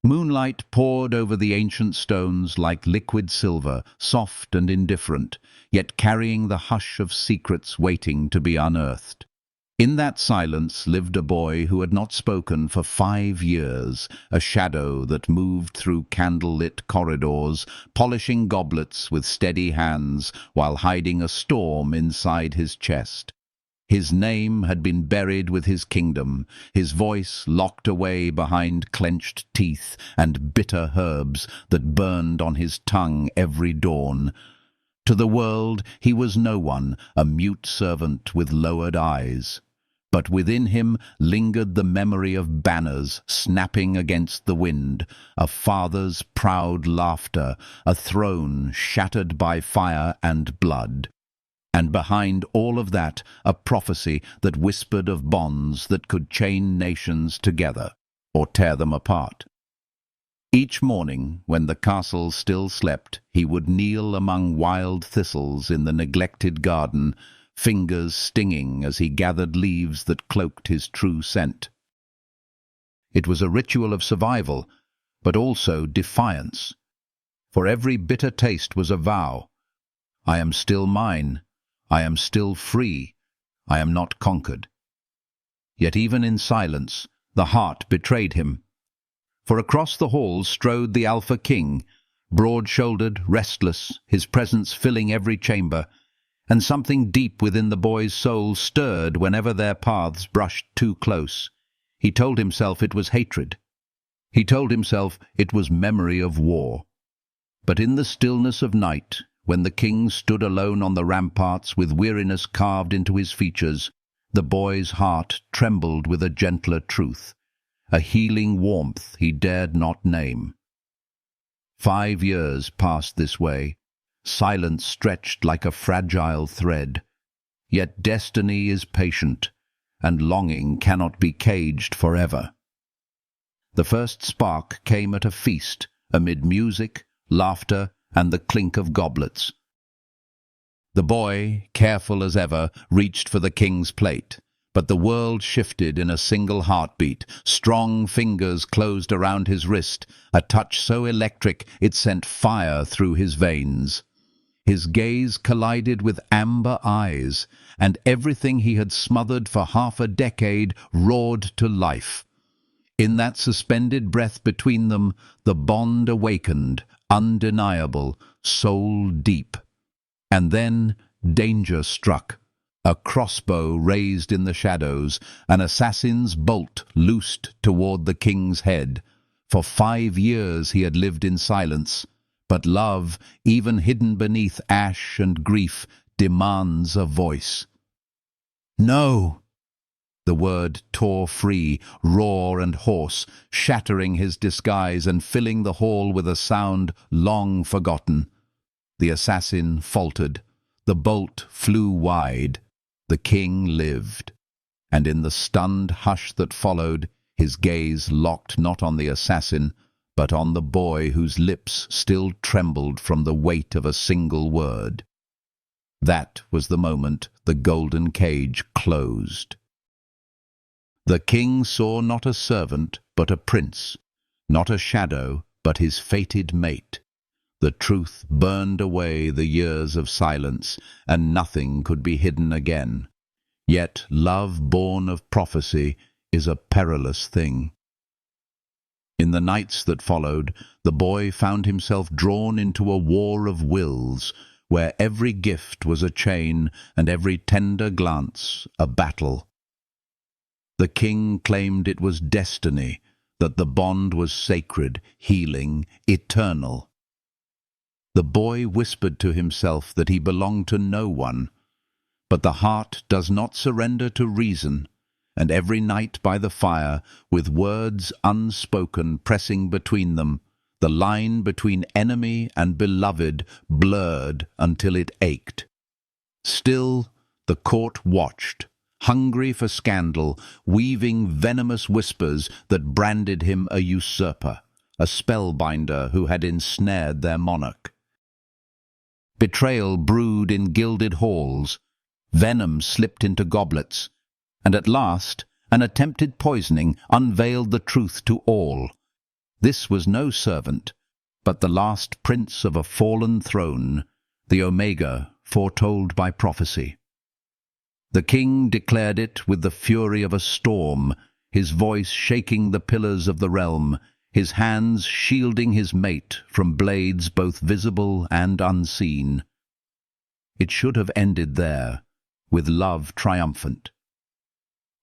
Moonlight poured over the ancient stones like liquid silver, soft and indifferent, yet carrying the hush of secrets waiting to be unearthed. In that silence lived a boy who had not spoken for 5 years, a shadow that moved through candle-lit corridors, polishing goblets with steady hands while hiding a storm inside his chest. His name had been buried with his kingdom, his voice locked away behind clenched teeth and bitter herbs that burned on his tongue every dawn. To the world he was no one, a mute servant with lowered eyes. But within him lingered the memory of banners snapping against the wind, a father's proud laughter, a throne shattered by fire and blood. And behind all of that, a prophecy that whispered of bonds that could chain nations together or tear them apart. Each morning, when the castle still slept, he would kneel among wild thistles in the neglected garden, fingers stinging as he gathered leaves that cloaked his true scent. It was a ritual of survival, but also defiance. For every bitter taste was a vow. I am still mine. I am still free. I am not conquered. Yet even in silence, the heart betrayed him. For across the halls strode the Alpha King, broad-shouldered, restless, his presence filling every chamber, and something deep within the boy's soul stirred whenever their paths brushed too close. He told himself it was hatred. He told himself it was memory of war. But in the stillness of night, when the king stood alone on the ramparts with weariness carved into his features, the boy's heart trembled with a gentler truth, a healing warmth he dared not name. 5 years passed this way, silence stretched like a fragile thread. Yet destiny is patient, and longing cannot be caged forever. The first spark came at a feast, amid music, laughter, and the clink of goblets. The boy, careful as ever, reached for the king's plate, but the world shifted in a single heartbeat. Strong fingers closed around his wrist, a touch so electric it sent fire through his veins. His gaze collided with amber eyes, and everything he had smothered for half a decade roared to life. In that suspended breath between them, the bond awakened, undeniable, soul deep. And then danger struck. A crossbow raised in the shadows, an assassin's bolt loosed toward the king's head. For 5 years he had lived in silence, but love, even hidden beneath ash and grief, demands a voice. No! The word tore free, raw and hoarse, shattering his disguise and filling the hall with a sound long forgotten. The assassin faltered. The bolt flew wide. The king lived. And in the stunned hush that followed, his gaze locked not on the assassin, but on the boy whose lips still trembled from the weight of a single word. That was the moment the golden cage closed. The king saw not a servant, but a prince, not a shadow, but his fated mate. The truth burned away the years of silence, and nothing could be hidden again. Yet love born of prophecy is a perilous thing. In the nights that followed, the boy found himself drawn into a war of wills, where every gift was a chain and every tender glance a battle. The king claimed it was destiny, that the bond was sacred, healing, eternal. The boy whispered to himself that he belonged to no one, but the heart does not surrender to reason, and every night by the fire, with words unspoken pressing between them, the line between enemy and beloved blurred until it ached. Still, the court watched, hungry for scandal, weaving venomous whispers that branded him a usurper, a spellbinder who had ensnared their monarch. Betrayal brewed in gilded halls, venom slipped into goblets, and at last an attempted poisoning unveiled the truth to all. This was no servant, but the last prince of a fallen throne, the Omega, foretold by prophecy. The king declared it with the fury of a storm, his voice shaking the pillars of the realm, his hands shielding his mate from blades both visible and unseen. It should have ended there, with love triumphant.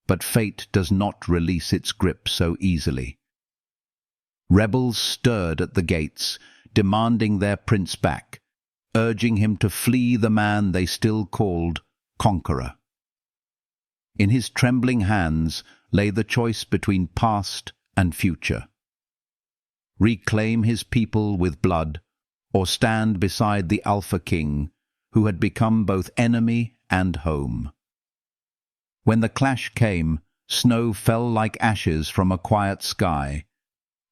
But fate does not release its grip so easily. Rebels stirred at the gates, demanding their prince back, urging him to flee the man they still called conqueror. In his trembling hands lay the choice between past and future. Reclaim his people with blood, or stand beside the Alpha King, who had become both enemy and home. When the clash came, snow fell like ashes from a quiet sky.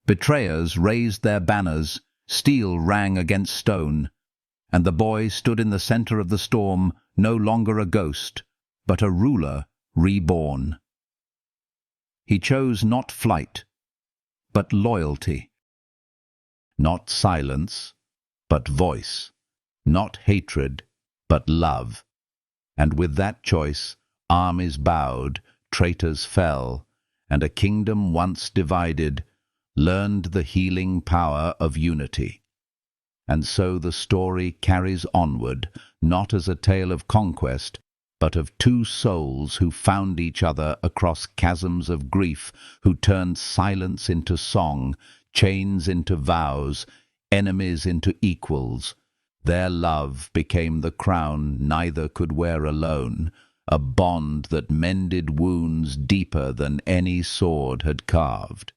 Betrayers raised their banners, steel rang against stone, and the boy stood in the center of the storm, no longer a ghost, but a ruler reborn. He chose not flight, but loyalty. Not silence, but voice. Not hatred, but love. And with that choice, armies bowed, traitors fell, and a kingdom once divided learned the healing power of unity. And so the story carries onward, not as a tale of conquest, but of two souls who found each other across chasms of grief, who turned silence into song, chains into vows, enemies into equals. Their love became the crown neither could wear alone, a bond that mended wounds deeper than any sword had carved.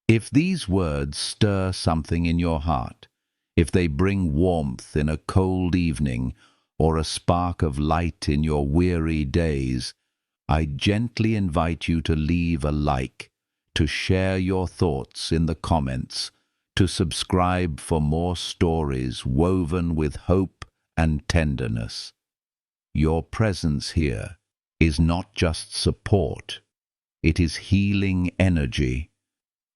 If these words stir something in your heart, if they bring warmth in a cold evening, or a spark of light in your weary days, I gently invite you to leave a like, to share your thoughts in the comments, to subscribe for more stories woven with hope and tenderness. Your presence here is not just support, it is healing energy,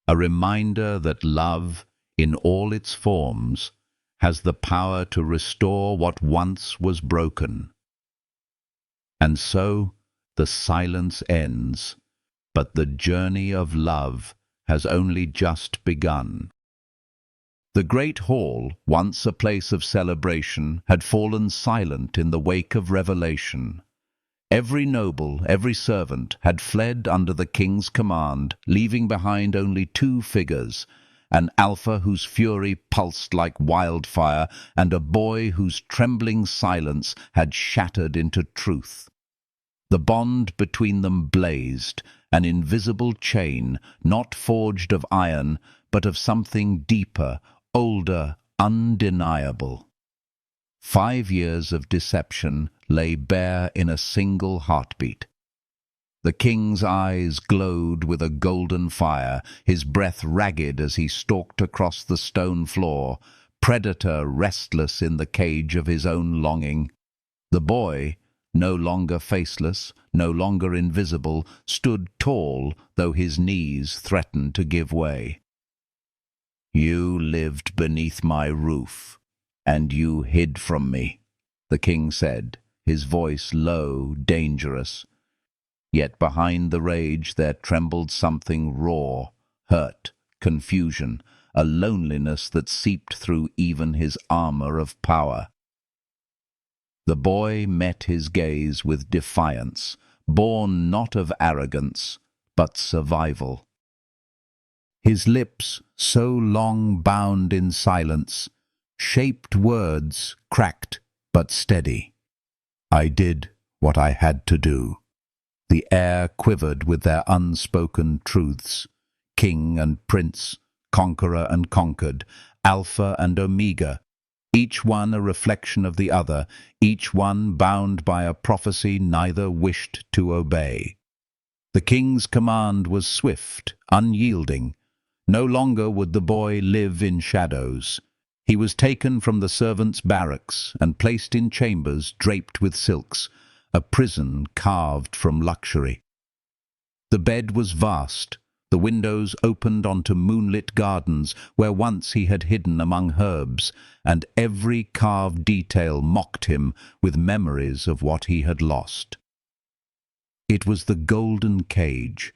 a reminder that love, in all its forms, has the power to restore what once was broken. And so the silence ends, but the journey of love has only just begun. The great hall, once a place of celebration, had fallen silent in the wake of revelation. Every noble, every servant, had fled under the king's command, leaving behind only two figures, an alpha whose fury pulsed like wildfire, and a boy whose trembling silence had shattered into truth. The bond between them blazed, an invisible chain, not forged of iron, but of something deeper, older, undeniable. 5 years of deception lay bare in a single heartbeat. The king's eyes glowed with a golden fire, his breath ragged as he stalked across the stone floor, predator restless in the cage of his own longing. The boy, no longer faceless, no longer invisible, stood tall, though his knees threatened to give way. "You lived beneath my roof, and you hid from me," the king said, his voice low, dangerous. Yet behind the rage there trembled something raw, hurt, confusion, a loneliness that seeped through even his armor of power. The boy met his gaze with defiance, born not of arrogance, but survival. His lips, so long bound in silence, shaped words cracked but steady. "I did what I had to do." The air quivered with their unspoken truths. King and prince, conqueror and conquered, Alpha and Omega, each one a reflection of the other, each one bound by a prophecy neither wished to obey. The king's command was swift, unyielding. No longer would the boy live in shadows. He was taken from the servants' barracks and placed in chambers draped with silks, a prison carved from luxury. The bed was vast, The windows opened onto moonlit gardens where once he had hidden among herbs, and every carved detail mocked him with memories of what he had lost. It was the golden cage,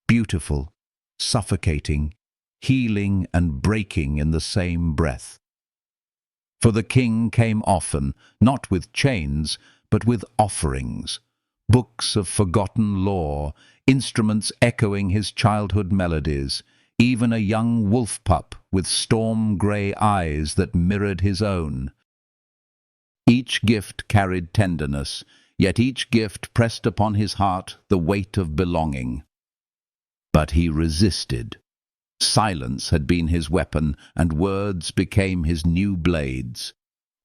beautiful, suffocating, healing and breaking in the same breath. For the king came often, not with chains, but with offerings, books of forgotten lore, instruments echoing his childhood melodies, even a young wolf-pup with storm-grey eyes that mirrored his own. Each gift carried tenderness, yet each gift pressed upon his heart the weight of belonging. But he resisted. Silence had been his weapon, and words became his new blades.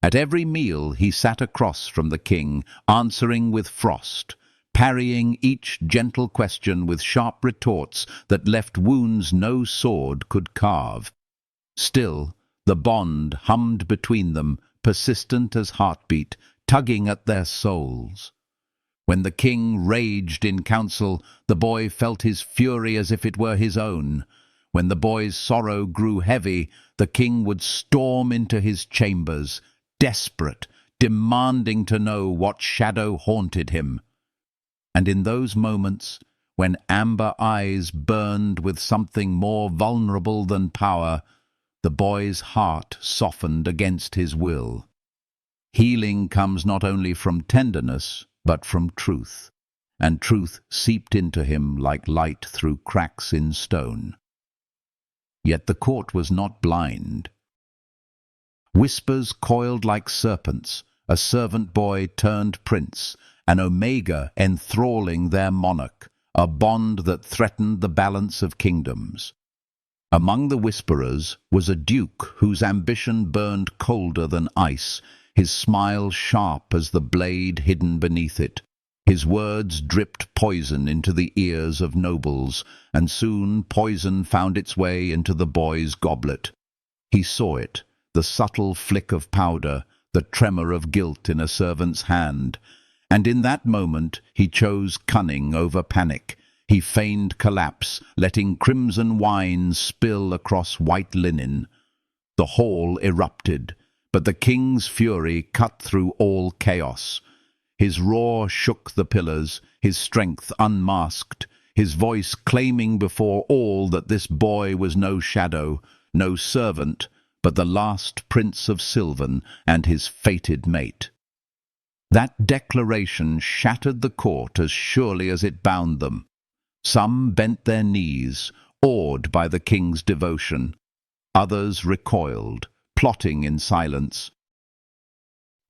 At every meal he sat across from the king, answering with frost, parrying each gentle question with sharp retorts that left wounds no sword could carve. Still, the bond hummed between them, persistent as heartbeat, tugging at their souls. When the king raged in council, the boy felt his fury as if it were his own. When the boy's sorrow grew heavy, the king would storm into his chambers, desperate, demanding to know what shadow haunted him. And in those moments, when amber eyes burned with something more vulnerable than power, the boy's heart softened against his will. Healing comes not only from tenderness, but from truth, and truth seeped into him like light through cracks in stone. Yet the court was not blind. Whispers coiled like serpents, a servant boy turned prince, an omega enthralling their monarch, a bond that threatened the balance of kingdoms. Among the whisperers was a duke whose ambition burned colder than ice, his smile sharp as the blade hidden beneath it. His words dripped poison into the ears of nobles, and soon poison found its way into the boy's goblet. He saw it, the subtle flick of powder, the tremor of guilt in a servant's hand, and in that moment he chose cunning over panic. He feigned collapse, letting crimson wine spill across white linen. The hall erupted, but the king's fury cut through all chaos. His roar shook the pillars, his strength unmasked, his voice claiming before all that this boy was no shadow, no servant, but the last prince of Sylvan and his fated mate. That declaration shattered the court as surely as it bound them. Some bent their knees, awed by the king's devotion. Others recoiled, plotting in silence.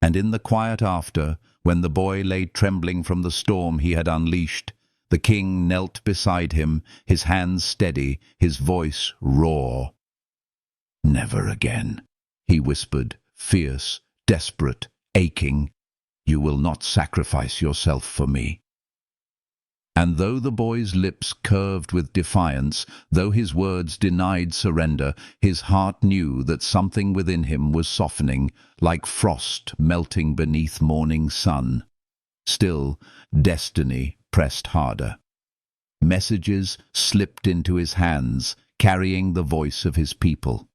And in the quiet after, when the boy lay trembling from the storm he had unleashed, the king knelt beside him, his hands steady, his voice raw. "Never again," he whispered, fierce, desperate, aching. "You will not sacrifice yourself for me." And though the boy's lips curved with defiance, though his words denied surrender, his heart knew that something within him was softening, like frost melting beneath morning sun. Still, destiny pressed harder. Messages slipped into his hands, carrying the voice of his people.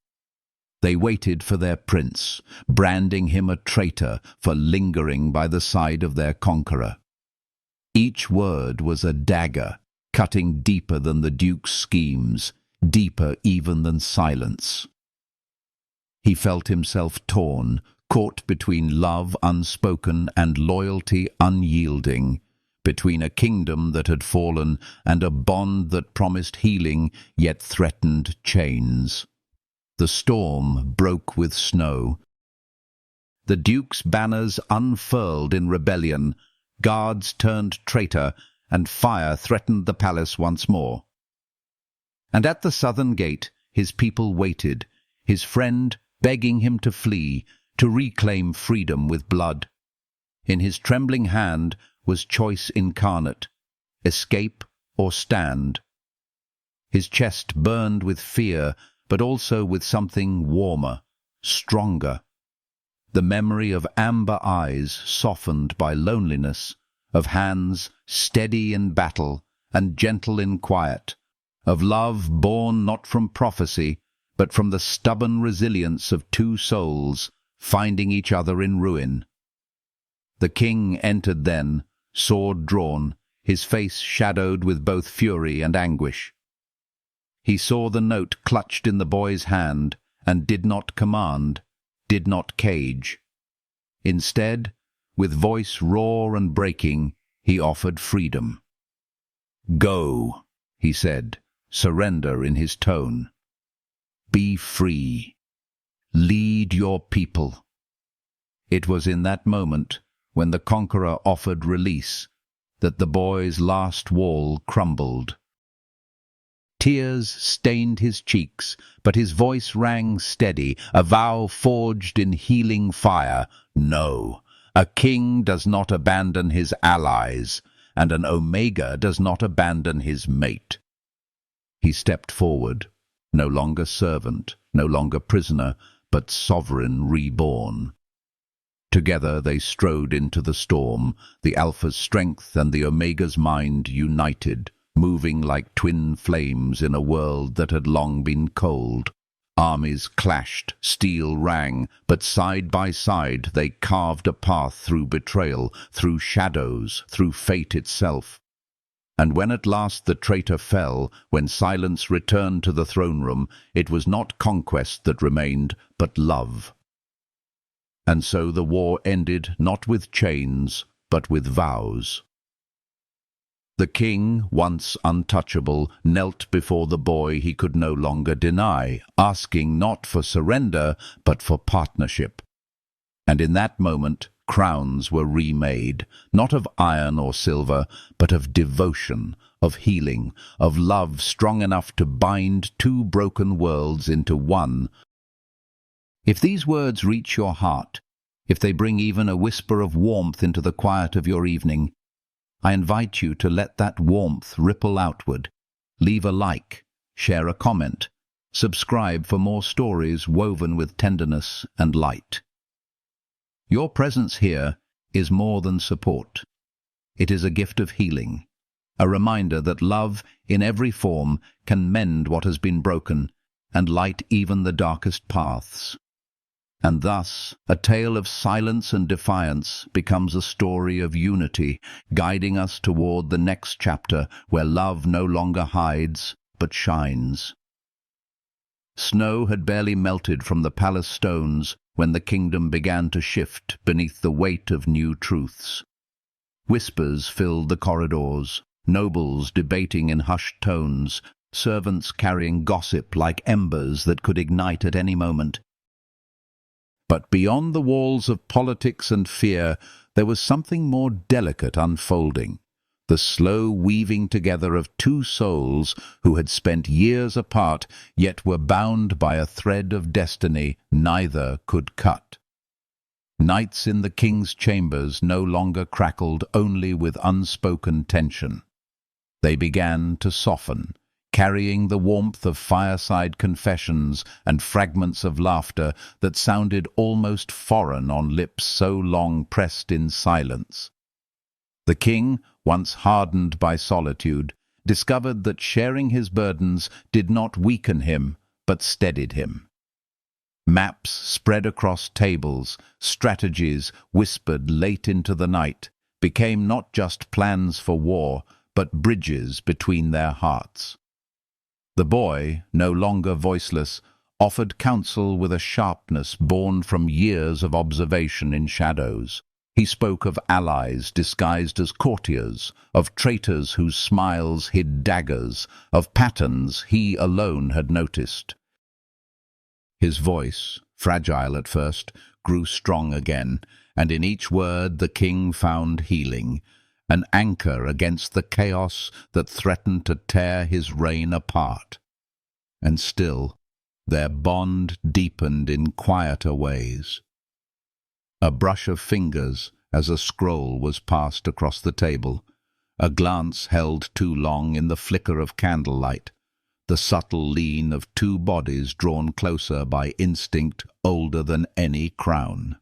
They waited for their prince, branding him a traitor for lingering by the side of their conqueror. Each word was a dagger, cutting deeper than the duke's schemes, deeper even than silence. He felt himself torn, caught between love unspoken and loyalty unyielding, between a kingdom that had fallen and a bond that promised healing yet threatened chains. The storm broke with snow. The duke's banners unfurled in rebellion, guards turned traitor, and fire threatened the palace once more. And at the southern gate his people waited, his friend begging him to flee, to reclaim freedom with blood. In his trembling hand was choice incarnate, escape or stand. His chest burned with fear, but also with something warmer, stronger. The memory of amber eyes softened by loneliness, of hands steady in battle and gentle in quiet, of love born not from prophecy, but from the stubborn resilience of two souls finding each other in ruin. The king entered then, sword drawn, his face shadowed with both fury and anguish. He saw the note clutched in the boy's hand, and did not command, did not cage. Instead, with voice raw and breaking, he offered freedom. "Go," he said, surrender in his tone. "Be free. Lead your people." It was in that moment, when the conqueror offered release, that the boy's last wall crumbled. Tears stained his cheeks, but his voice rang steady, a vow forged in healing fire. No, a king does not abandon his allies, and an Omega does not abandon his mate. He stepped forward, no longer servant, no longer prisoner, but sovereign reborn. Together they strode into the storm, the Alpha's strength and the Omega's mind united, moving like twin flames in a world that had long been cold. Armies clashed, steel rang, but side by side they carved a path through betrayal, through shadows, through fate itself. And when at last the traitor fell, when silence returned to the throne room, it was not conquest that remained, but love. And so the war ended not with chains, but with vows. The king, once untouchable, knelt before the boy he could no longer deny, asking not for surrender, but for partnership. And in that moment, crowns were remade, not of iron or silver, but of devotion, of healing, of love strong enough to bind two broken worlds into one. If these words reach your heart, if they bring even a whisper of warmth into the quiet of your evening, I invite you to let that warmth ripple outward. Leave a like, share a comment, subscribe for more stories woven with tenderness and light. Your presence here is more than support. It is a gift of healing, a reminder that love in every form can mend what has been broken and light even the darkest paths. And thus, a tale of silence and defiance becomes a story of unity, guiding us toward the next chapter where love no longer hides, but shines. Snow had barely melted from the palace stones when the kingdom began to shift beneath the weight of new truths. Whispers filled the corridors, nobles debating in hushed tones, servants carrying gossip like embers that could ignite at any moment. But beyond the walls of politics and fear, there was something more delicate unfolding, the slow weaving together of two souls who had spent years apart, yet were bound by a thread of destiny neither could cut. Nights in the king's chambers no longer crackled only with unspoken tension. They began to soften, carrying the warmth of fireside confessions and fragments of laughter that sounded almost foreign on lips so long pressed in silence. The king, once hardened by solitude, discovered that sharing his burdens did not weaken him, but steadied him. Maps spread across tables, strategies whispered late into the night, became not just plans for war, but bridges between their hearts. The boy, no longer voiceless, offered counsel with a sharpness born from years of observation in shadows. He spoke of allies disguised as courtiers, of traitors whose smiles hid daggers, of patterns he alone had noticed. His voice, fragile at first, grew strong again, and in each word the king found healing, an anchor against the chaos that threatened to tear his reign apart. And still, their bond deepened in quieter ways. A brush of fingers as a scroll was passed across the table, a glance held too long in the flicker of candlelight, the subtle lean of two bodies drawn closer by instinct older than any crown.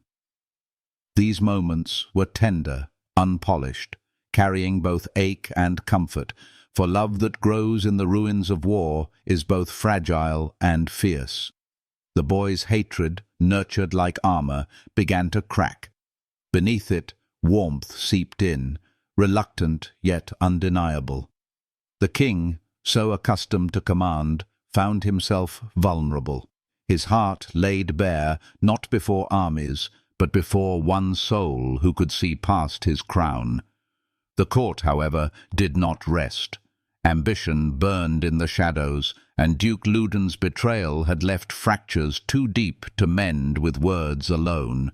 These moments were tender, unpolished, carrying both ache and comfort, for love that grows in the ruins of war is both fragile and fierce. The boy's hatred, nurtured like armor, began to crack. Beneath it, warmth seeped in, reluctant yet undeniable. The king, so accustomed to command, found himself vulnerable. His heart laid bare, not before armies, but before one soul who could see past his crown. The court, however, did not rest. Ambition burned in the shadows, and Duke Ludon's betrayal had left fractures too deep to mend with words alone.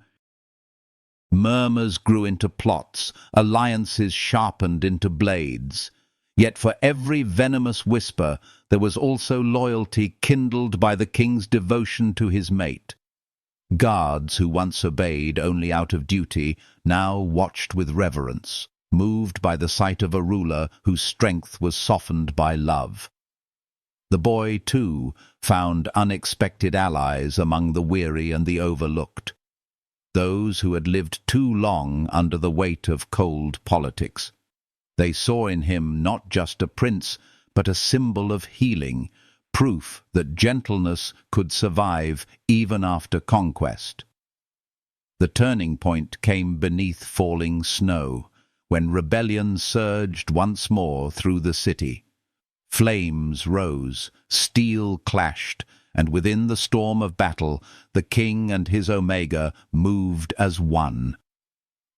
Murmurs grew into plots, alliances sharpened into blades. Yet for every venomous whisper there was also loyalty kindled by the king's devotion to his mate. Guards who once obeyed only out of duty now watched with reverence, moved by the sight of a ruler whose strength was softened by love. The boy, too, found unexpected allies among the weary and the overlooked, those who had lived too long under the weight of cold politics. They saw in him not just a prince, but a symbol of healing, proof that gentleness could survive even after conquest. The turning point came beneath falling snow, when rebellion surged once more through the city. Flames rose, steel clashed, and within the storm of battle, the king and his Omega moved as one.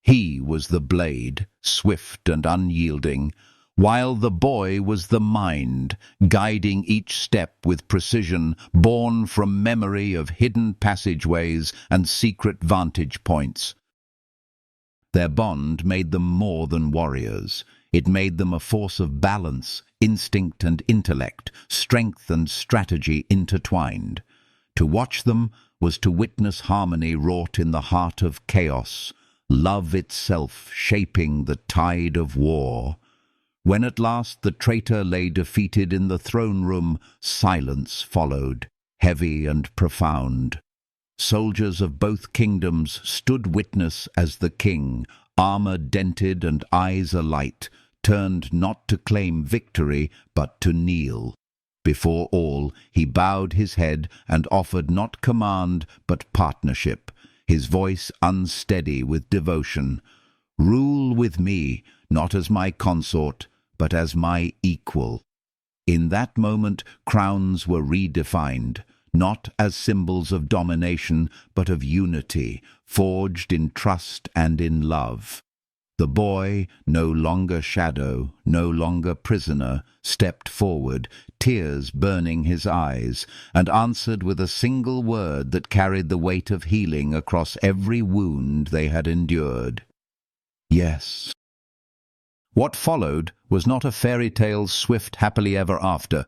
He was the blade, swift and unyielding, while the boy was the mind, guiding each step with precision, born from memory of hidden passageways and secret vantage points. Their bond made them more than warriors. It made them a force of balance, instinct and intellect, strength and strategy intertwined. To watch them was to witness harmony wrought in the heart of chaos, love itself shaping the tide of war. When at last the traitor lay defeated in the throne room, silence followed, heavy and profound. Soldiers of both kingdoms stood witness as the king, armor dented and eyes alight, turned not to claim victory, but to kneel. Before all, he bowed his head and offered not command, but partnership, his voice unsteady with devotion. Rule with me, not as my consort, but as my equal. In that moment, crowns were redefined, not as symbols of domination, but of unity, forged in trust and in love. The boy, no longer shadow, no longer prisoner, stepped forward, tears burning his eyes, and answered with a single word that carried the weight of healing across every wound they had endured. Yes. What followed was not a fairy tale's swift happily ever after,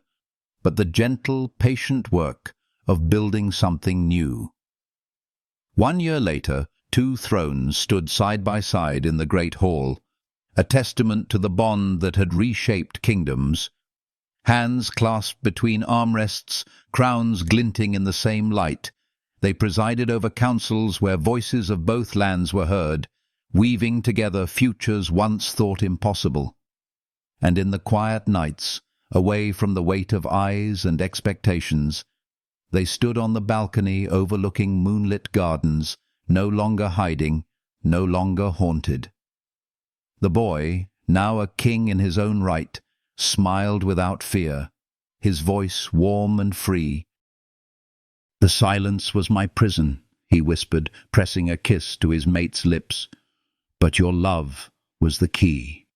but the gentle, patient work of building something new. 1 year later, 2 thrones stood side by side in the great hall, a testament to the bond that had reshaped kingdoms. Hands clasped between armrests, crowns glinting in the same light, they presided over councils where voices of both lands were heard, weaving together futures once thought impossible. And in the quiet nights, away from the weight of eyes and expectations, they stood on the balcony overlooking moonlit gardens, no longer hiding, no longer haunted. The boy, now a king in his own right, smiled without fear, his voice warm and free. "The silence was my prison," he whispered, pressing a kiss to his mate's lips. "But your love was the key."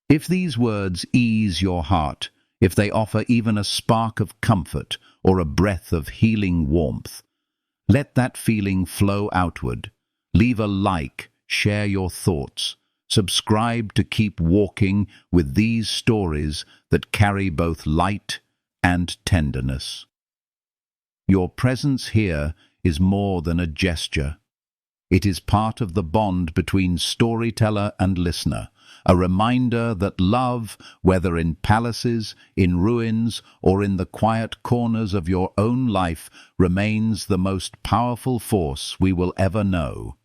If these words ease your heart, if they offer even a spark of comfort or a breath of healing warmth, let that feeling flow outward. Leave a like, share your thoughts, subscribe to keep walking with these stories that carry both light and tenderness. Your presence here is more than a gesture. It is part of the bond between storyteller and listener, a reminder that love, whether in palaces, in ruins, or in the quiet corners of your own life, remains the most powerful force we will ever know.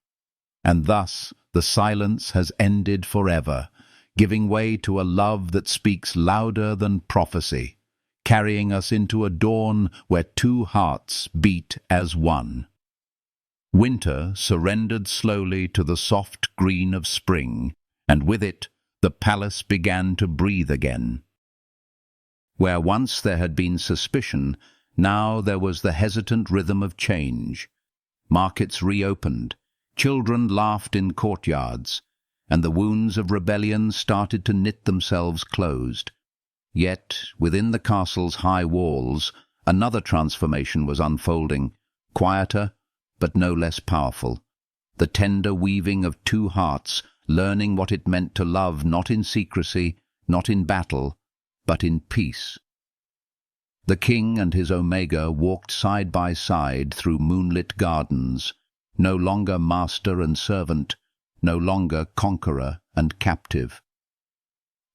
And thus the silence has ended forever. giving way to a love that speaks louder than prophecy, carrying us into a dawn where two hearts beat as one. Winter surrendered slowly to the soft green of spring, and with it the palace began to breathe again. Where once there had been suspicion, now there was the hesitant rhythm of change. Markets reopened, children laughed in courtyards, and the wounds of rebellion started to knit themselves closed. Yet, within the castle's high walls, another transformation was unfolding, quieter, but no less powerful. The tender weaving of two hearts, learning what it meant to love not in secrecy, not in battle, but in peace. The king and his Omega walked side by side through moonlit gardens, no longer master and servant, no longer conqueror and captive.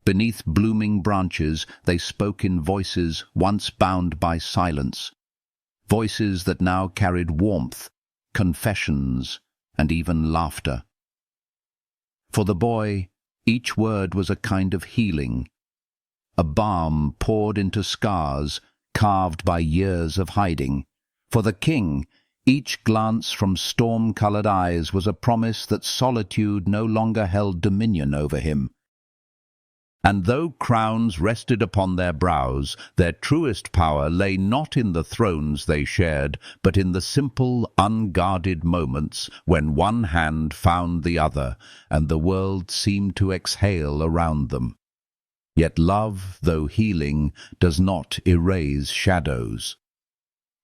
Beneath blooming branches they spoke in voices once bound by silence, voices that now carried warmth, confessions, and even laughter. For the boy, each word was a kind of healing, a balm poured into scars carved by years of hiding. For the king, each glance from storm-colored eyes was a promise that solitude no longer held dominion over him. And though crowns rested upon their brows, their truest power lay not in the thrones they shared, but in the simple, unguarded moments when one hand found the other, and the world seemed to exhale around them. Yet love, though healing, does not erase shadows.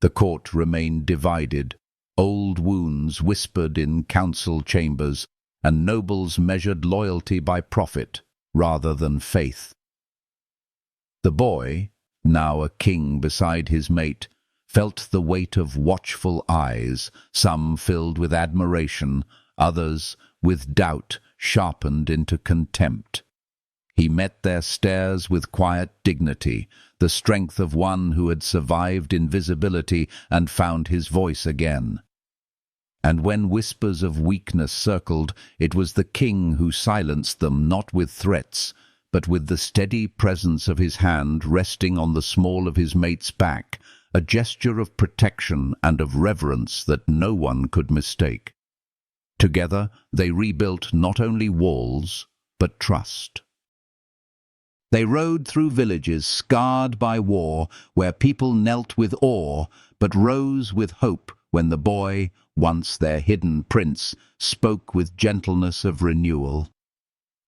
The court remained divided, old wounds whispered in council chambers, and nobles measured loyalty by profit rather than faith. The boy, now a king beside his mate, felt the weight of watchful eyes, some filled with admiration, others with doubt sharpened into contempt. He met their stares with quiet dignity, the strength of one who had survived invisibility and found his voice again. And when whispers of weakness circled, it was the king who silenced them, not with threats, but with the steady presence of his hand resting on the small of his mate's back, a gesture of protection and of reverence that no one could mistake. Together they rebuilt not only walls, but trust. They rode through villages scarred by war, where people knelt with awe, but rose with hope when the boy, once their hidden prince, spoke with gentleness of renewal.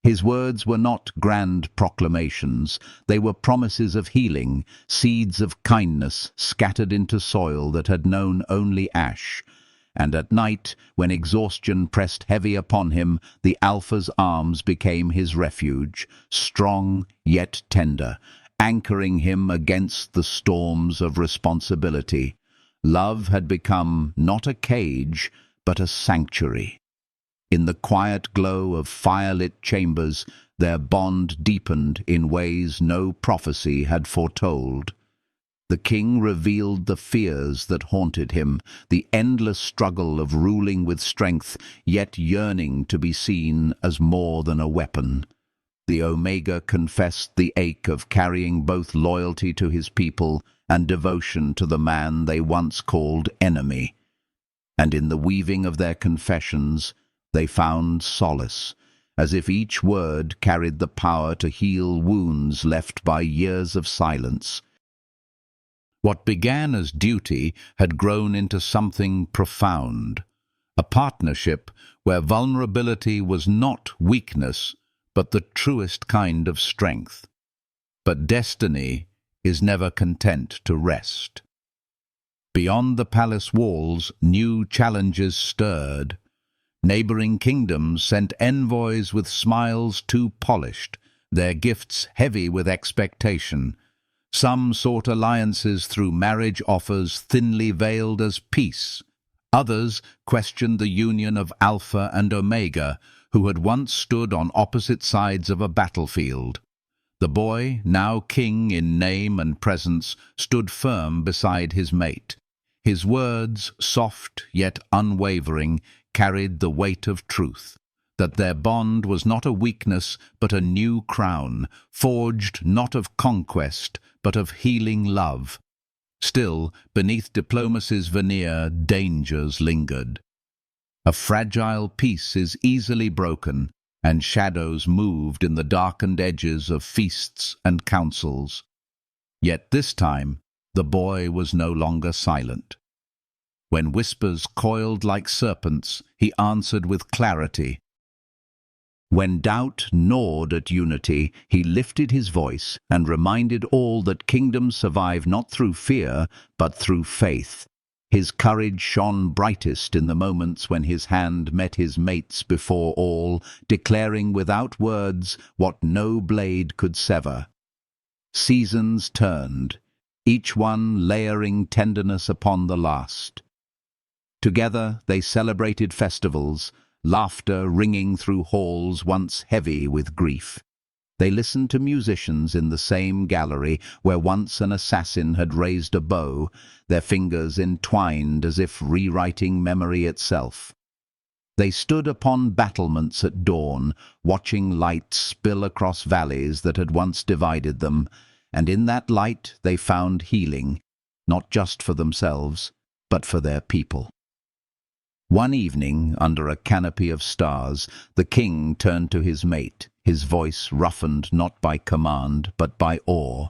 His words were not grand proclamations, they were promises of healing, seeds of kindness scattered into soil that had known only ash. And at night, when exhaustion pressed heavy upon him, the Alpha's arms became his refuge, strong yet tender, anchoring him against the storms of responsibility. Love had become not a cage, but a sanctuary. In the quiet glow of firelit chambers, their bond deepened in ways no prophecy had foretold. The king revealed the fears that haunted him, the endless struggle of ruling with strength, yet yearning to be seen as more than a weapon. The Omega confessed the ache of carrying both loyalty to his people and devotion to the man they once called enemy. And in the weaving of their confessions, they found solace, as if each word carried the power to heal wounds left by years of silence. What began as duty had grown into something profound, a partnership where vulnerability was not weakness, but the truest kind of strength. But destiny is never content to rest. Beyond the palace walls, new challenges stirred. Neighboring kingdoms sent envoys with smiles too polished, their gifts heavy with expectation. Some sought alliances through marriage offers thinly veiled as peace. Others questioned the union of Alpha and Omega, who had once stood on opposite sides of a battlefield. The boy, now king in name and presence, stood firm beside his mate. His words, soft yet unwavering, carried the weight of truth. that their bond was not a weakness but a new crown, forged not of conquest but of healing love. Still, beneath diplomacy's veneer, dangers lingered. A fragile peace is easily broken, and shadows moved in the darkened edges of feasts and councils. Yet this time, the boy was no longer silent. When whispers coiled like serpents, he answered with clarity. When doubt gnawed at unity, he lifted his voice and reminded all that kingdoms survive not through fear, but through faith. His courage shone brightest in the moments when his hand met his mate's before all, declaring without words what no blade could sever. Seasons turned, each one layering tenderness upon the last. Together they celebrated festivals, laughter ringing through halls once heavy with grief. They listened to musicians in the same gallery where once an assassin had raised a bow, their fingers entwined as if rewriting memory itself. They stood upon battlements at dawn, watching light spill across valleys that had once divided them, and in that light they found healing, not just for themselves, but for their people. One evening, under a canopy of stars, the king turned to his mate, his voice roughened not by command, but by awe.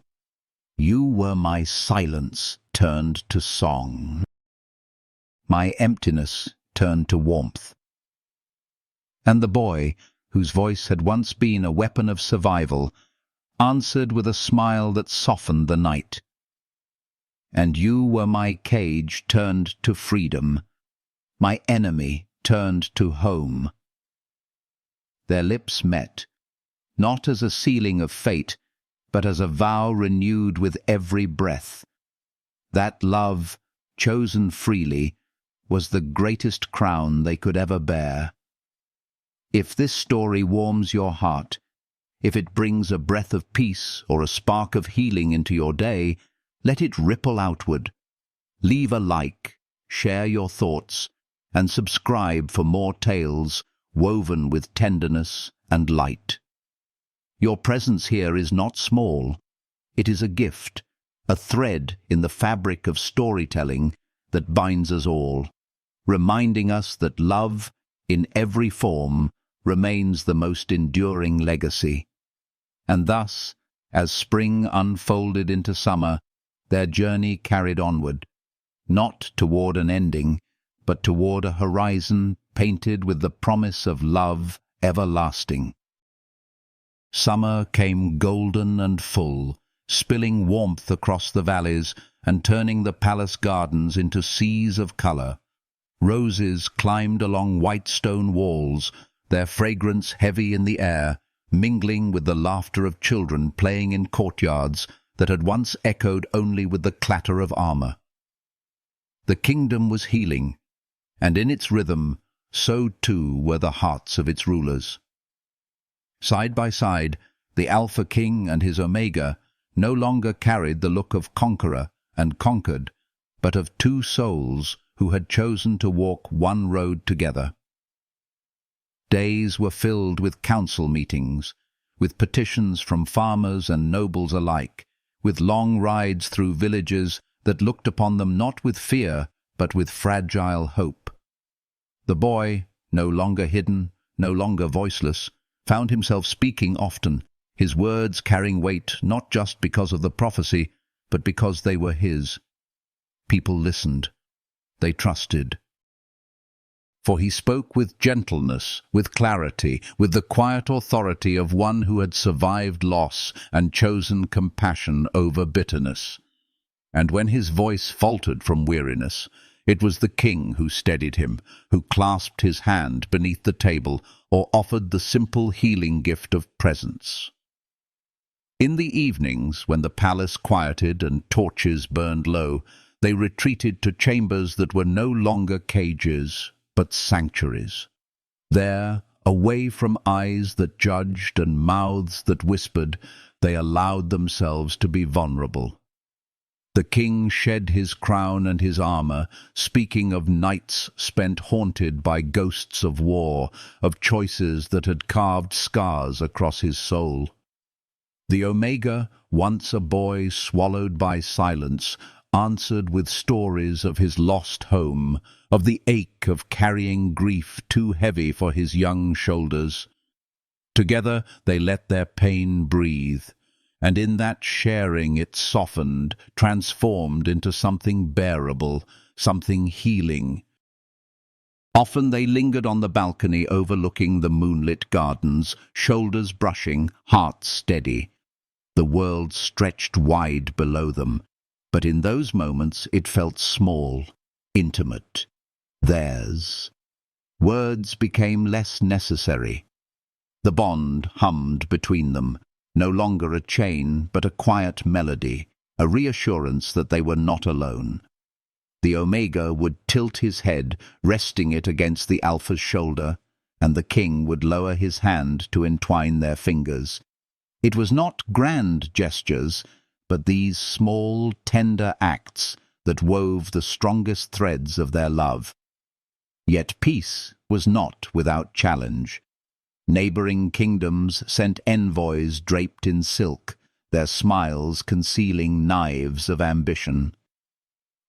"You were my silence turned to song. My emptiness turned to warmth." And the boy, whose voice had once been a weapon of survival, answered with a smile that softened the night. "And you were my cage turned to freedom, my enemy turned to home." Their lips met, not as a sealing of fate, but as a vow renewed with every breath. That love, chosen freely, was the greatest crown they could ever bear. If this story warms your heart, if it brings a breath of peace or a spark of healing into your day, let it ripple outward. Leave a like, share your thoughts, and subscribe for more tales woven with tenderness and light. Your presence here is not small. It is a gift, a thread in the fabric of storytelling that binds us all, reminding us that love, in every form, remains the most enduring legacy. And thus, as spring unfolded into summer, their journey carried onward, not toward an ending, but toward a horizon painted with the promise of love everlasting. Summer came golden and full, spilling warmth across the valleys and turning the palace gardens into seas of color. Roses climbed along white stone walls, their fragrance heavy in the air, mingling with the laughter of children playing in courtyards that had once echoed only with the clatter of armor. The kingdom was healing, and in its rhythm, so too were the hearts of its rulers. Side by side, the Alpha King and his Omega no longer carried the look of conqueror and conquered, but of two souls who had chosen to walk one road together. Days were filled with council meetings, with petitions from farmers and nobles alike, with long rides through villages that looked upon them not with fear, but with fragile hope. The boy, no longer hidden, no longer voiceless, found himself speaking often, his words carrying weight not just because of the prophecy, but because they were his. People listened. They trusted. For he spoke with gentleness, with clarity, with the quiet authority of one who had survived loss and chosen compassion over bitterness. And when his voice faltered from weariness, it was the king who steadied him, who clasped his hand beneath the table or offered the simple healing gift of presence. In the evenings, when the palace quieted and torches burned low, they retreated to chambers that were no longer cages, but sanctuaries. There, away from eyes that judged and mouths that whispered, they allowed themselves to be vulnerable. The king shed his crown and his armor, speaking of nights spent haunted by ghosts of war, of choices that had carved scars across his soul. The Omega, once a boy swallowed by silence, answered with stories of his lost home, of the ache of carrying grief too heavy for his young shoulders. Together they let their pain breathe, and in that sharing it softened, transformed into something bearable, something healing. Often they lingered on the balcony overlooking the moonlit gardens, shoulders brushing, hearts steady. The world stretched wide below them, but in those moments it felt small, intimate, theirs. Words became less necessary. The bond hummed between them, no longer a chain, but a quiet melody, a reassurance that they were not alone. The Omega would tilt his head, resting it against the Alpha's shoulder, and the king would lower his hand to entwine their fingers. It was not grand gestures, but these small, tender acts that wove the strongest threads of their love. Yet peace was not without challenge. Neighboring kingdoms sent envoys draped in silk, their smiles concealing knives of ambition.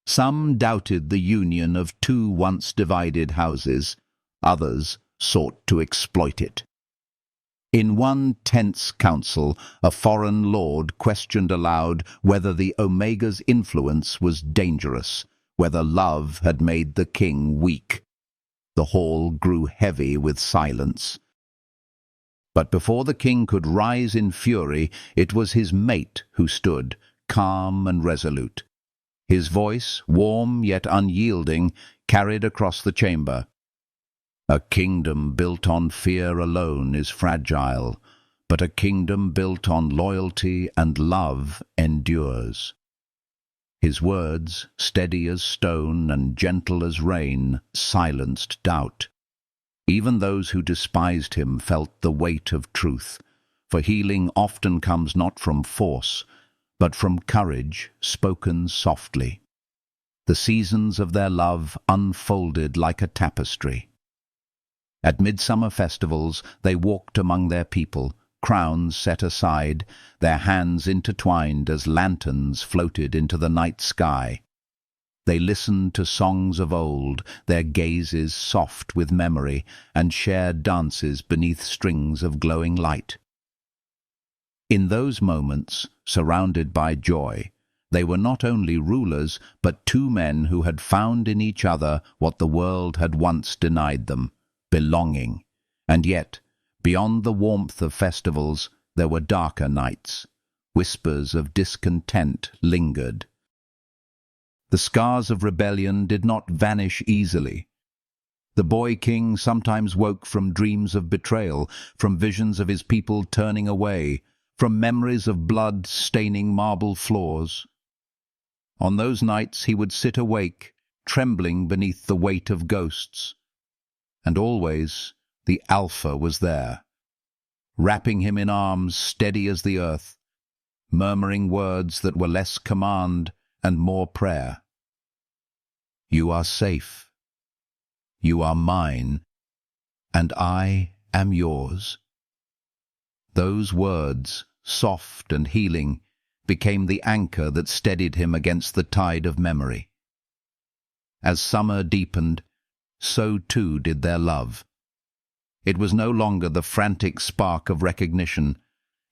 Some doubted the union of two once divided houses, others sought to exploit it. In one tense council, a foreign lord questioned aloud whether the Omega's influence was dangerous, whether love had made the king weak. The hall grew heavy with silence. But before the king could rise in fury, it was his mate who stood, calm and resolute. His voice, warm yet unyielding, carried across the chamber. A kingdom built on fear alone is fragile, but a kingdom built on loyalty and love endures. His words, steady as stone and gentle as rain, silenced doubt. Even those who despised him felt the weight of truth, for healing often comes not from force, but from courage spoken softly. The seasons of their love unfolded like a tapestry. At midsummer festivals they walked among their people, crowns set aside, their hands intertwined as lanterns floated into the night sky. They listened to songs of old, their gazes soft with memory, and shared dances beneath strings of glowing light. In those moments, surrounded by joy, they were not only rulers, but two men who had found in each other what the world had once denied them, belonging. And yet, beyond the warmth of festivals, there were darker nights. Whispers of discontent lingered. The scars of rebellion did not vanish easily. The boy king sometimes woke from dreams of betrayal, from visions of his people turning away, from memories of blood staining marble floors. On those nights he would sit awake, trembling beneath the weight of ghosts. And always the Alpha was there, wrapping him in arms steady as the earth, murmuring words that were less command and more prayer. You are safe. You are mine, and I am yours. Those words, soft and healing, became the anchor that steadied him against the tide of memory. As summer deepened, so too did their love. It was no longer the frantic spark of recognition,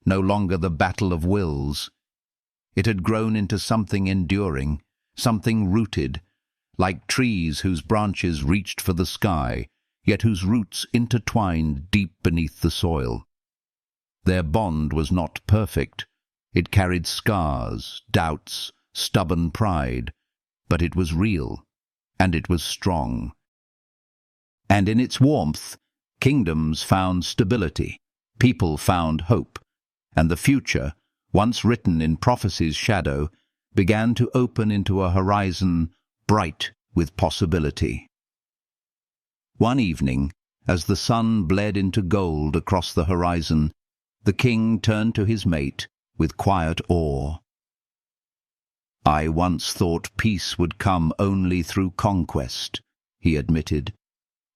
no longer the battle of wills. It had grown into something enduring, something rooted, like trees whose branches reached for the sky, yet whose roots intertwined deep beneath the soil. Their bond was not perfect. It carried scars, doubts, stubborn pride, but it was real, and it was strong. And in its warmth, kingdoms found stability, people found hope, and the future, once written in prophecy's shadow, began to open into a horizon bright with possibility. One evening, as the sun bled into gold across the horizon, the king turned to his mate with quiet awe. "I once thought peace would come only through conquest," he admitted.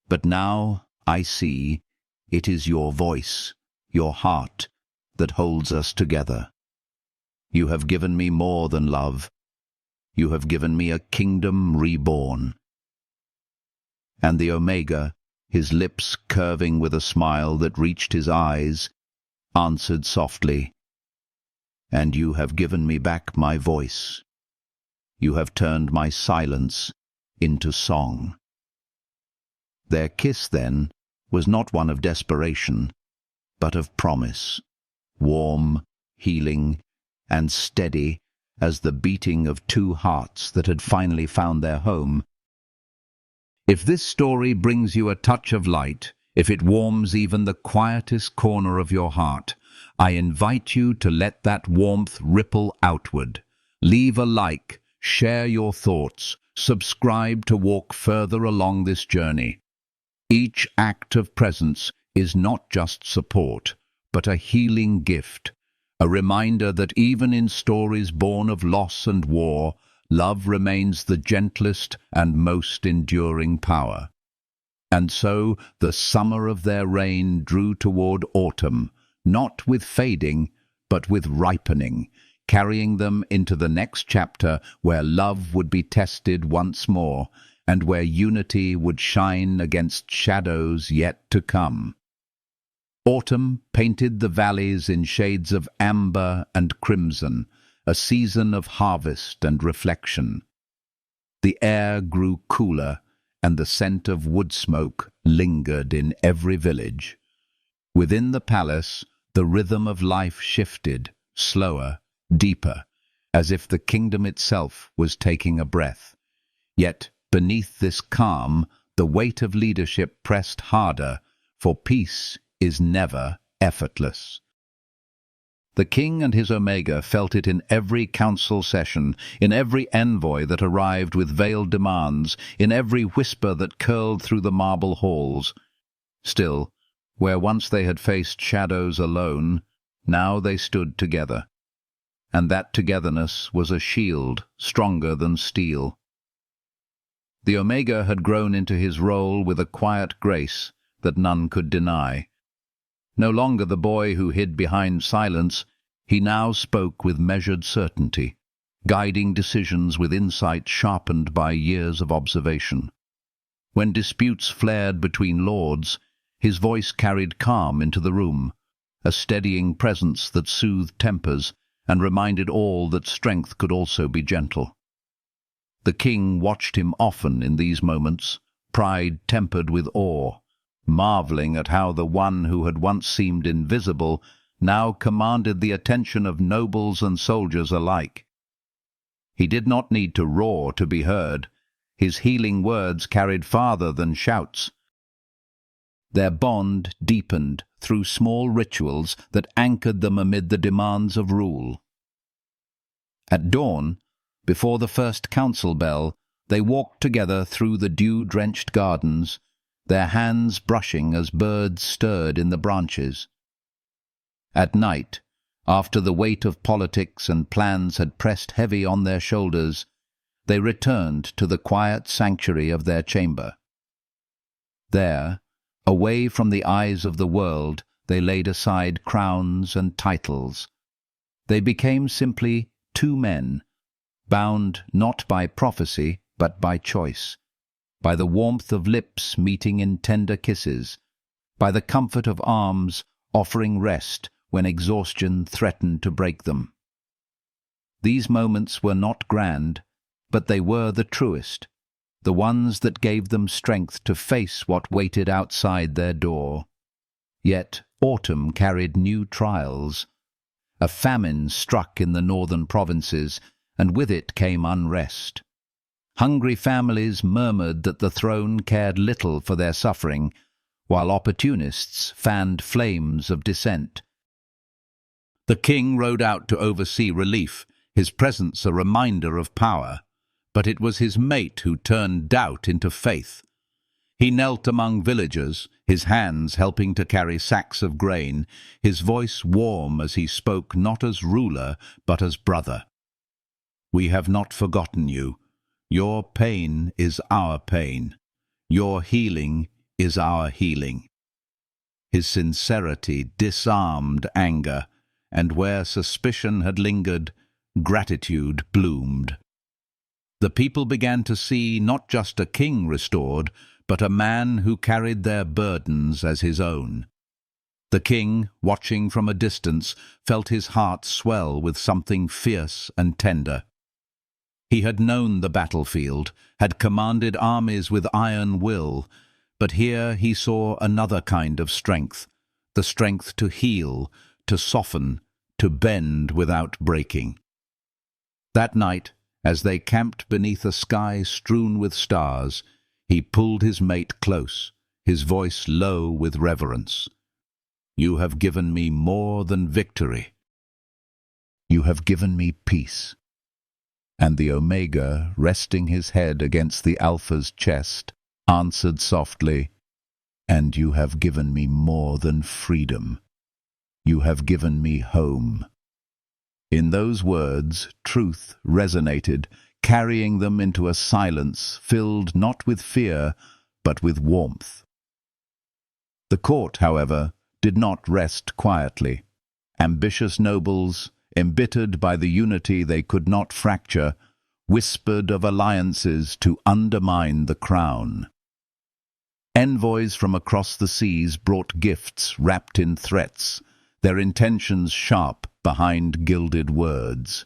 "But now I see it is your voice, your heart, that holds us together. You have given me more than love. You have given me a kingdom reborn." And the Omega, his lips curving with a smile that reached his eyes, answered softly, "And you have given me back my voice. You have turned my silence into song." Their kiss, then, was not one of desperation, but of promise, warm, healing, and steady as the beating of two hearts that had finally found their home. If this story brings you a touch of light, if it warms even the quietest corner of your heart, I invite you to let that warmth ripple outward. Leave a like, share your thoughts, subscribe to walk further along this journey. Each act of presence is not just support, but a healing gift, a reminder that even in stories born of loss and war, love remains the gentlest and most enduring power. And so the summer of their reign drew toward autumn, not with fading, but with ripening, carrying them into the next chapter where love would be tested once more, and where unity would shine against shadows yet to come. Autumn painted the valleys in shades of amber and crimson, a season of harvest and reflection. The air grew cooler, and the scent of wood smoke lingered in every village. Within the palace, the rhythm of life shifted, slower, deeper, as if the kingdom itself was taking a breath. Yet, beneath this calm, the weight of leadership pressed harder, for peace is never effortless. The king and his Omega felt it in every council session, in every envoy that arrived with veiled demands, in every whisper that curled through the marble halls. Still, where once they had faced shadows alone, now they stood together. And that togetherness was a shield stronger than steel. The Omega had grown into his role with a quiet grace that none could deny. No longer the boy who hid behind silence, he now spoke with measured certainty, guiding decisions with insight sharpened by years of observation. When disputes flared between lords, his voice carried calm into the room, a steadying presence that soothed tempers and reminded all that strength could also be gentle. The king watched him often in these moments, pride tempered with awe, marveling at how the one who had once seemed invisible now commanded the attention of nobles and soldiers alike. He did not need to roar to be heard. His healing words carried farther than shouts. Their bond deepened through small rituals that anchored them amid the demands of rule. At dawn, before the first council bell, they walked together through the dew-drenched gardens, their hands brushing as birds stirred in the branches. At night, after the weight of politics and plans had pressed heavy on their shoulders, they returned to the quiet sanctuary of their chamber. There, away from the eyes of the world, they laid aside crowns and titles. They became simply two men, bound not by prophecy but by choice, by the warmth of lips meeting in tender kisses, by the comfort of arms offering rest when exhaustion threatened to break them. These moments were not grand, but they were the truest, the ones that gave them strength to face what waited outside their door. Yet autumn carried new trials. A famine struck in the northern provinces, and with it came unrest. Hungry families murmured that the throne cared little for their suffering, while opportunists fanned flames of dissent. The king rode out to oversee relief, his presence a reminder of power, but it was his mate who turned doubt into faith. He knelt among villagers, his hands helping to carry sacks of grain, his voice warm as he spoke not as ruler but as brother. We have not forgotten you. Your pain is our pain. Your healing is our healing." His sincerity disarmed anger, and where suspicion had lingered, gratitude bloomed. The people began to see not just a king restored, but a man who carried their burdens as his own. The king, watching from a distance, felt his heart swell with something fierce and tender. He had known the battlefield, had commanded armies with iron will, but here he saw another kind of strength, the strength to heal, to soften, to bend without breaking. That night, as they camped beneath a sky strewn with stars, he pulled his mate close, his voice low with reverence. "You have given me more than victory. You have given me peace." And the Omega, resting his head against the Alpha's chest, answered softly, "And you have given me more than freedom. You have given me home." In those words, truth resonated, carrying them into a silence filled not with fear, but with warmth. The court, however, did not rest quietly. Ambitious nobles, embittered by the unity they could not fracture, whispered of alliances to undermine the crown. Envoys from across the seas brought gifts wrapped in threats, their intentions sharp behind gilded words.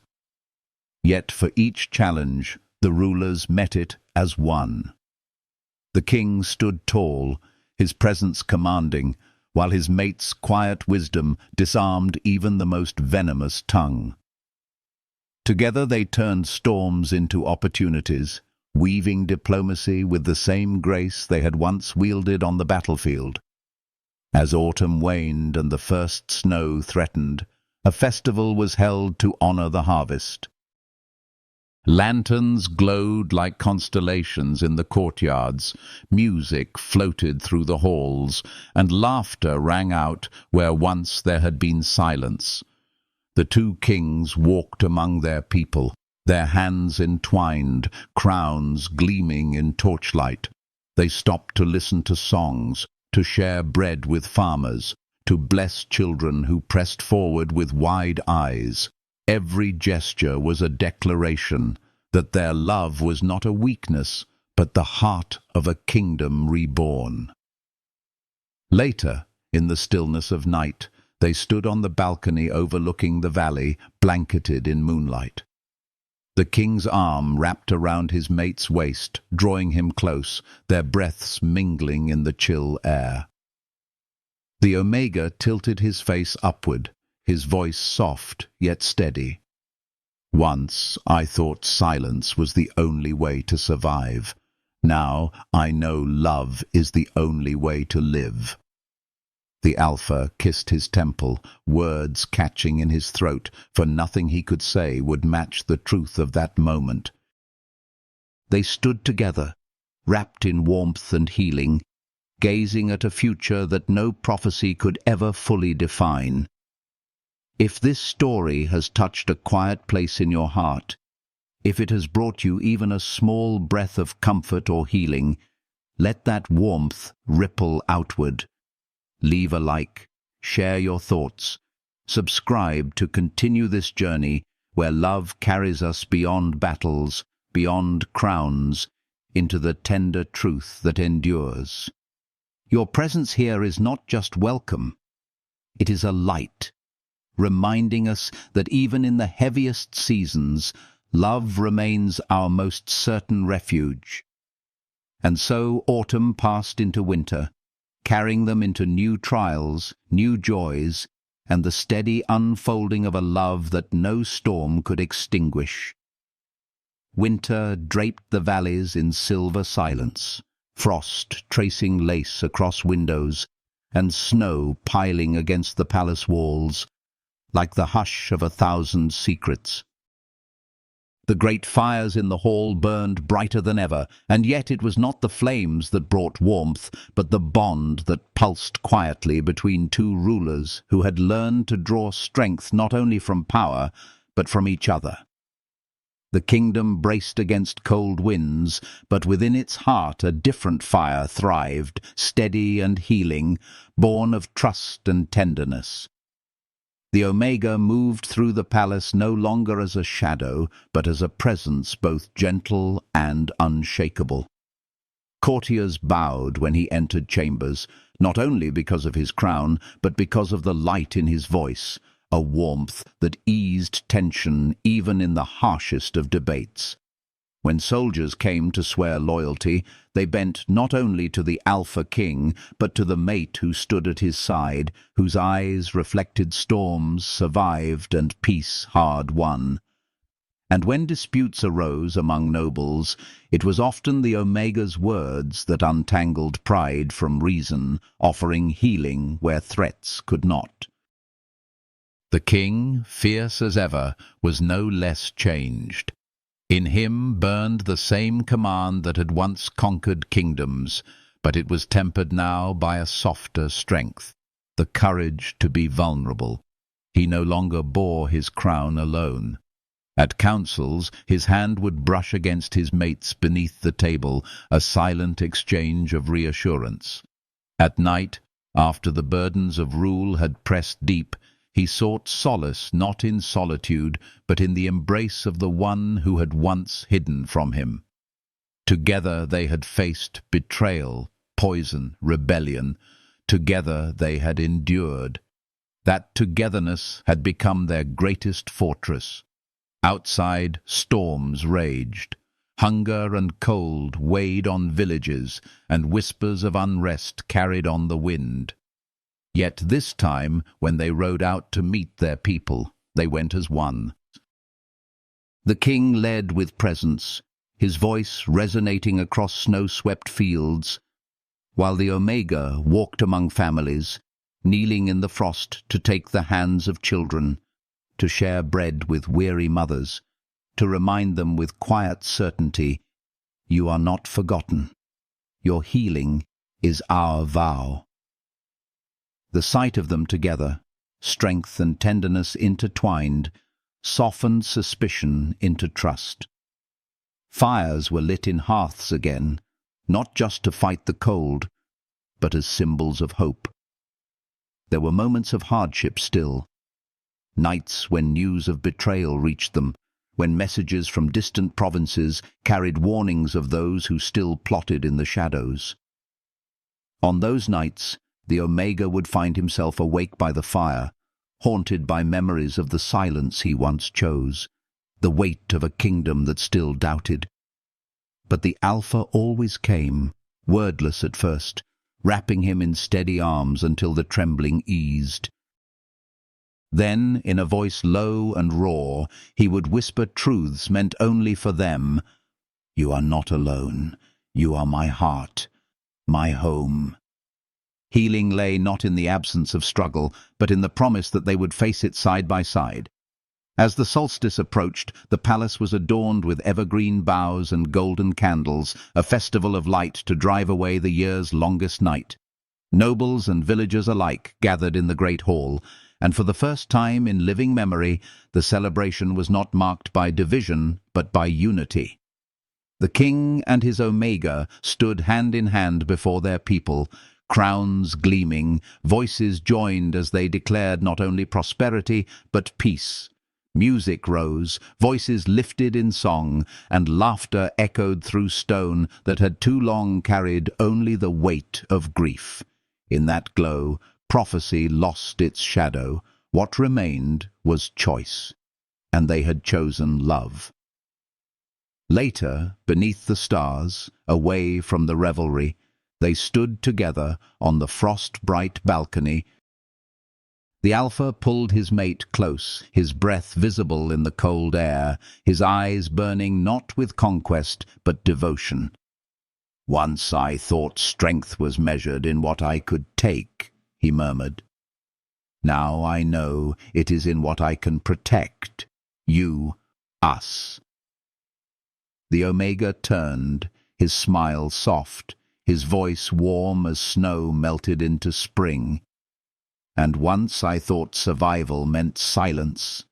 Yet for each challenge, the rulers met it as one. The king stood tall, his presence commanding, while his mate's quiet wisdom disarmed even the most venomous tongue. Together they turned storms into opportunities, weaving diplomacy with the same grace they had once wielded on the battlefield. As autumn waned and the first snow threatened, a festival was held to honor the harvest. Lanterns glowed like constellations in the courtyards, music floated through the halls, and laughter rang out where once there had been silence. The two kings walked among their people, their hands entwined, crowns gleaming in torchlight. They stopped to listen to songs, to share bread with farmers, to bless children who pressed forward with wide eyes. Every gesture was a declaration that their love was not a weakness, but the heart of a kingdom reborn. Later, in the stillness of night, they stood on the balcony overlooking the valley, blanketed in moonlight. The king's arm wrapped around his mate's waist, drawing him close, their breaths mingling in the chill air. The Omega tilted his face upward, his voice soft yet steady. "Once I thought silence was the only way to survive. Now I know love is the only way to live." The Alpha kissed his temple, words catching in his throat, for nothing he could say would match the truth of that moment. They stood together, wrapped in warmth and healing, gazing at a future that no prophecy could ever fully define. If this story has touched a quiet place in your heart, if it has brought you even a small breath of comfort or healing, let that warmth ripple outward. Leave a like, share your thoughts, subscribe to continue this journey where love carries us beyond battles, beyond crowns, into the tender truth that endures. Your presence here is not just welcome, it is a light, reminding us that even in the heaviest seasons, love remains our most certain refuge. And so autumn passed into winter, carrying them into new trials, new joys, and the steady unfolding of a love that no storm could extinguish. Winter draped the valleys in silver silence, frost tracing lace across windows, and snow piling against the palace walls, like the hush of 1,000 secrets. The great fires in the hall burned brighter than ever, and yet it was not the flames that brought warmth, but the bond that pulsed quietly between two rulers who had learned to draw strength not only from power, but from each other. The kingdom braced against cold winds, but within its heart a different fire thrived, steady and healing, born of trust and tenderness. The Omega moved through the palace no longer as a shadow, but as a presence both gentle and unshakable. Courtiers bowed when he entered chambers, not only because of his crown, but because of the light in his voice, a warmth that eased tension even in the harshest of debates. When soldiers came to swear loyalty, they bent not only to the Alpha King, but to the mate who stood at his side, whose eyes reflected storms survived and peace hard won. And when disputes arose among nobles, it was often the Omega's words that untangled pride from reason, offering healing where threats could not. The king, fierce as ever, was no less changed. In him burned the same command that had once conquered kingdoms, but it was tempered now by a softer strength, the courage to be vulnerable. He no longer bore his crown alone. At councils, his hand would brush against his mate's beneath the table, a silent exchange of reassurance. At night, after the burdens of rule had pressed deep, he sought solace not in solitude, but in the embrace of the one who had once hidden from him. Together they had faced betrayal, poison, rebellion. Together they had endured. That togetherness had become their greatest fortress. Outside, storms raged. Hunger and cold weighed on villages, and whispers of unrest carried on the wind. Yet this time, when they rode out to meet their people, they went as one. The king led with presence, his voice resonating across snow-swept fields, while the Omega walked among families, kneeling in the frost to take the hands of children, to share bread with weary mothers, to remind them with quiet certainty, "You are not forgotten. Your healing is our vow." The sight of them together, strength and tenderness intertwined, softened suspicion into trust. Fires were lit in hearths again, not just to fight the cold, but as symbols of hope. There were moments of hardship still, nights when news of betrayal reached them, when messages from distant provinces carried warnings of those who still plotted in the shadows. On those nights, the Omega would find himself awake by the fire, haunted by memories of the silence he once chose, the weight of a kingdom that still doubted. But the Alpha always came, wordless at first, wrapping him in steady arms until the trembling eased. Then, in a voice low and raw, he would whisper truths meant only for them. "You are not alone. You are my heart, my home." Healing lay not in the absence of struggle, but in the promise that they would face it side by side. As the solstice approached, the palace was adorned with evergreen boughs and golden candles, a festival of light to drive away the year's longest night. Nobles and villagers alike gathered in the great hall, and for the first time in living memory, the celebration was not marked by division, but by unity. The king and his Omega stood hand in hand before their people, crowns gleaming, voices joined as they declared not only prosperity, but peace. Music rose, voices lifted in song, and laughter echoed through stone that had too long carried only the weight of grief. In that glow, prophecy lost its shadow. What remained was choice, and they had chosen love. Later, beneath the stars, away from the revelry, they stood together on the frost-bright balcony. The Alpha pulled his mate close, his breath visible in the cold air, his eyes burning not with conquest, but devotion. "Once I thought strength was measured in what I could take," he murmured. "Now I know it is in what I can protect. You, us." The Omega turned, his smile soft, his voice warm as snow melted into spring. "And once I thought survival meant silence.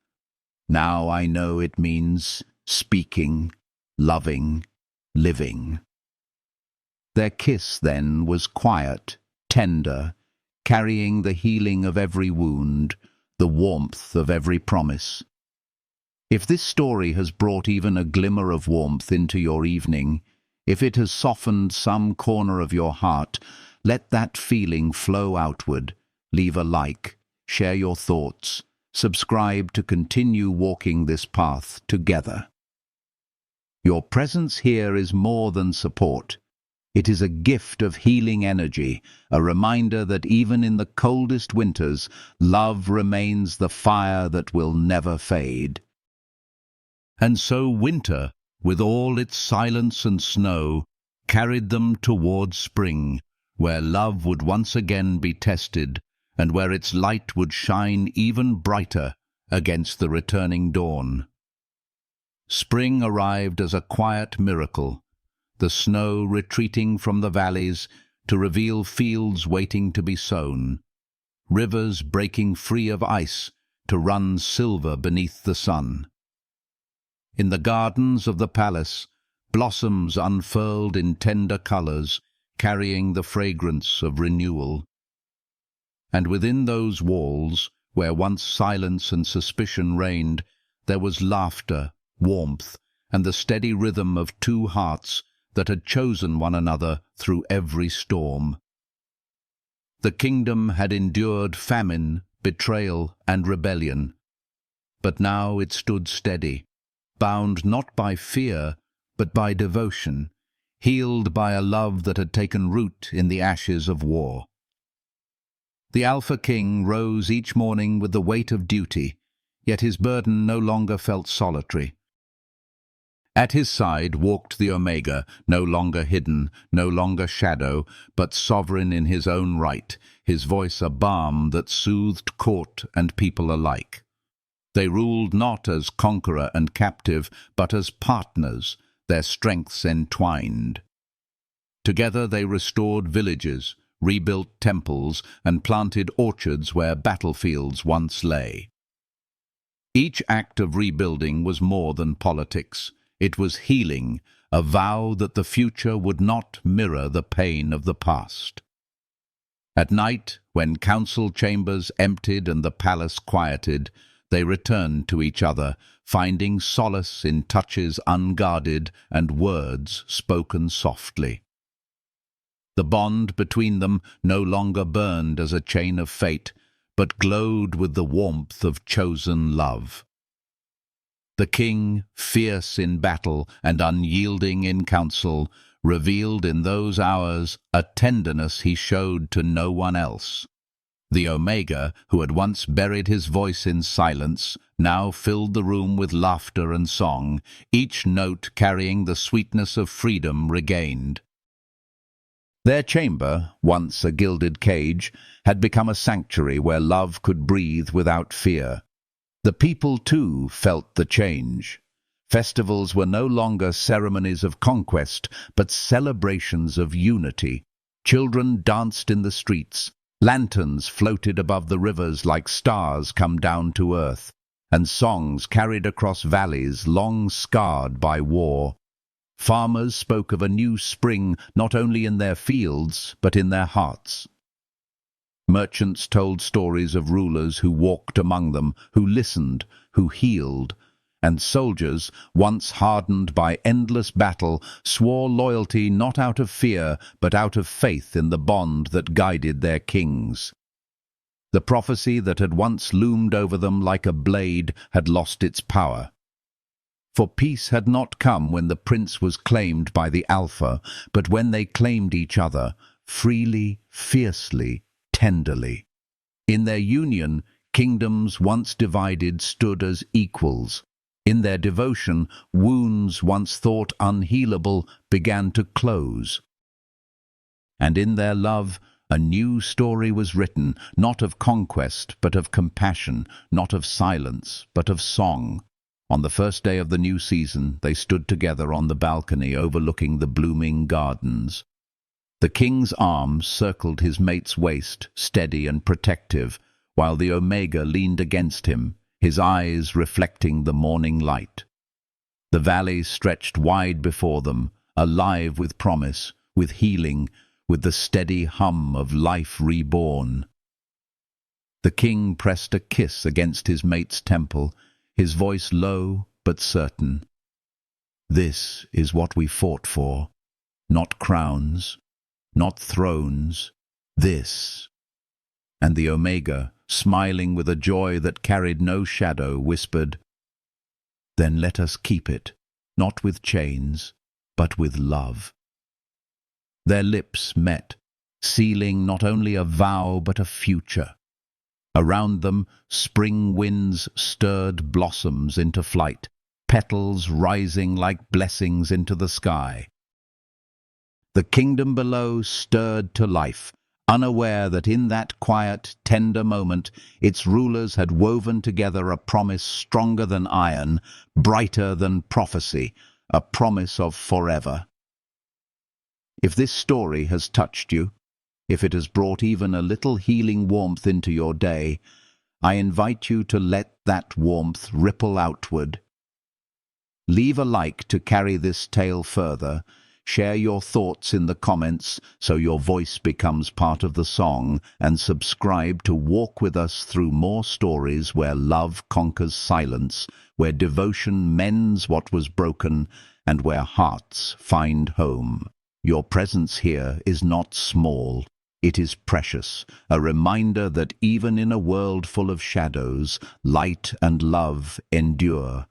Now I know it means speaking, loving, living. Their kiss, then, was quiet, tender, carrying the healing of every wound, the warmth of every promise. If this story has brought even a glimmer of warmth into your evening, if it has softened some corner of your heart, let that feeling flow outward. Leave a like, share your thoughts, subscribe to continue walking this path together. Your presence here is more than support. It is a gift of healing energy, a reminder that even in the coldest winters, love remains the fire that will never fade. And so winter, with all its silence and snow, carried them towards spring, where love would once again be tested, and where its light would shine even brighter against the returning dawn. Spring arrived as a quiet miracle, the snow retreating from the valleys to reveal fields waiting to be sown, rivers breaking free of ice to run silver beneath the sun. In the gardens of the palace, blossoms unfurled in tender colors, carrying the fragrance of renewal. And within those walls, where once silence and suspicion reigned, there was laughter, warmth, and the steady rhythm of two hearts that had chosen one another through every storm. The kingdom had endured famine, betrayal, and rebellion, but now it stood steady, bound not by fear, but by devotion, healed by a love that had taken root in the ashes of war. The Alpha King rose each morning with the weight of duty, yet his burden no longer felt solitary. At his side walked the Omega, no longer hidden, no longer shadow, but sovereign in his own right, his voice a balm that soothed court and people alike. They ruled not as conqueror and captive, but as partners, their strengths entwined. Together they restored villages, rebuilt temples, and planted orchards where battlefields once lay. Each act of rebuilding was more than politics. It was healing, a vow that the future would not mirror the pain of the past. At night, when council chambers emptied and the palace quieted, they returned to each other, finding solace in touches unguarded and words spoken softly. The bond between them no longer burned as a chain of fate, but glowed with the warmth of chosen love. The king, fierce in battle and unyielding in council, revealed in those hours a tenderness he showed to no one else. The Omega, who had once buried his voice in silence, now filled the room with laughter and song, each note carrying the sweetness of freedom regained. Their chamber, once a gilded cage, had become a sanctuary where love could breathe without fear. The people, too, felt the change. Festivals were no longer ceremonies of conquest, but celebrations of unity. Children danced in the streets, lanterns floated above the rivers like stars come down to earth, and songs carried across valleys long scarred by war. Farmers spoke of a new spring not only in their fields, but in their hearts. Merchants told stories of rulers who walked among them, who listened, who healed, and soldiers, once hardened by endless battle, swore loyalty not out of fear, but out of faith in the bond that guided their kings. The prophecy that had once loomed over them like a blade had lost its power. For peace had not come when the prince was claimed by the Alpha, but when they claimed each other, freely, fiercely, tenderly. In their union, kingdoms once divided stood as equals. In their devotion, wounds once thought unhealable began to close. And in their love, a new story was written, not of conquest, but of compassion, not of silence, but of song. On the first day of the new season, they stood together on the balcony overlooking the blooming gardens. The king's arm circled his mate's waist, steady and protective, while the Omega leaned against him, his eyes reflecting the morning light. The valley stretched wide before them, alive with promise, with healing, with the steady hum of life reborn. The king pressed a kiss against his mate's temple, his voice low but certain. This is what we fought for, not crowns, not thrones, this. And the Omega, smiling with a joy that carried no shadow, whispered, "Then let us keep it, not with chains, but with love." Their lips met, sealing not only a vow but a future. Around them, spring winds stirred blossoms into flight, petals rising like blessings into the sky. The kingdom below stirred to life, unaware that in that quiet, tender moment its rulers had woven together a promise stronger than iron, brighter than prophecy, a promise of forever. If this story has touched you, if it has brought even a little healing warmth into your day, I invite you to let that warmth ripple outward. Leave a like to carry this tale further. Share your thoughts in the comments so your voice becomes part of the song, and subscribe to walk with us through more stories where love conquers silence, where devotion mends what was broken, and where hearts find home. Your presence here is not small. It is precious, a reminder that even in a world full of shadows, light and love endure.